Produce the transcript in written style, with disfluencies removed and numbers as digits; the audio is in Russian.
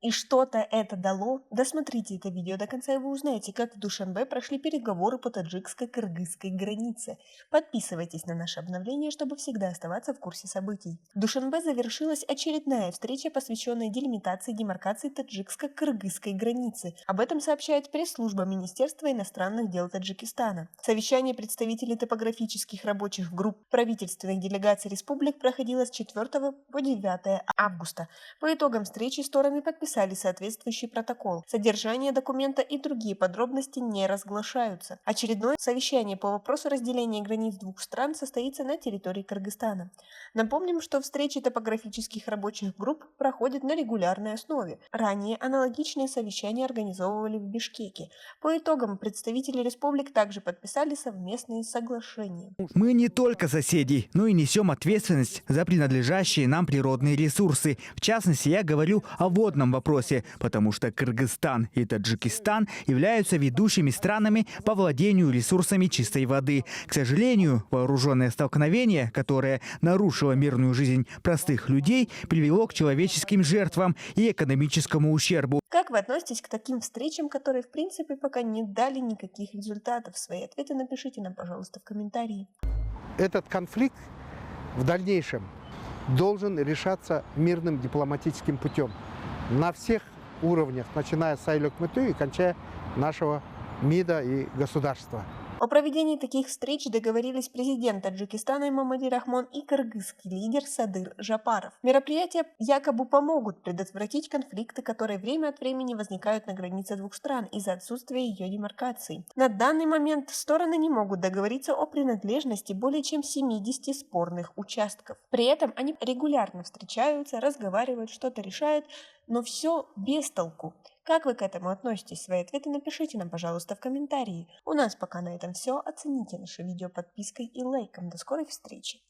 И что-то это дало? Досмотрите это видео до конца, и вы узнаете, как в Душанбе прошли переговоры по таджикско-кыргызской границе. Подписывайтесь на наше обновление, чтобы всегда оставаться в курсе событий. В Душанбе завершилась очередная встреча, посвященная делимитации и демаркации таджикско-кыргызской границы. Об этом сообщает пресс-служба Министерства иностранных дел Таджикистана. Совещание представителей топографических рабочих групп правительственных делегаций республик проходило с 4 по 9 августа. По итогам встречи стороны подписали соответствующий протокол. Содержание документа и другие подробности не разглашаются. Очередное совещание по вопросу разделения границ двух стран состоится на территории Кыргызстана. Напомним, что встречи топографических рабочих групп проходят на регулярной основе. Ранее аналогичные совещания организовывали в Бишкеке. По итогам представители республик также подписали совместные соглашения. Мы не только соседи, но и несем ответственность за принадлежащие нам природные ресурсы. В частности, я говорю о водном вопросе, потому что Кыргызстан и Таджикистан являются ведущими странами по владению ресурсами чистой воды. К сожалению, вооруженное столкновение, которое нарушило мирную жизнь простых людей, привело к человеческим жертвам и экономическому ущербу. Как вы относитесь к таким встречам, которые, в принципе, пока не дали никаких результатов? Свои ответы напишите нам, пожалуйста, в комментарии. Этот конфликт в дальнейшем должен решаться мирным дипломатическим путем на всех уровнях, начиная с Айлёк-Мыту и кончая нашего МИДа и государства. О проведении таких встреч договорились президент Таджикистана Имамали Рахмон и кыргызский лидер Садыр Жапаров. Мероприятия якобы помогут предотвратить конфликты, которые время от времени возникают на границе двух стран из-за отсутствия ее демаркации. На данный момент стороны не могут договориться о принадлежности более чем 70 спорных участков. При этом они регулярно встречаются, разговаривают, что-то решают, но все без толку. Как вы к этому относитесь? Свои ответы напишите нам, пожалуйста, в комментарии. У нас пока на этом все. Оцените наше видео подпиской и лайком. До скорой встречи!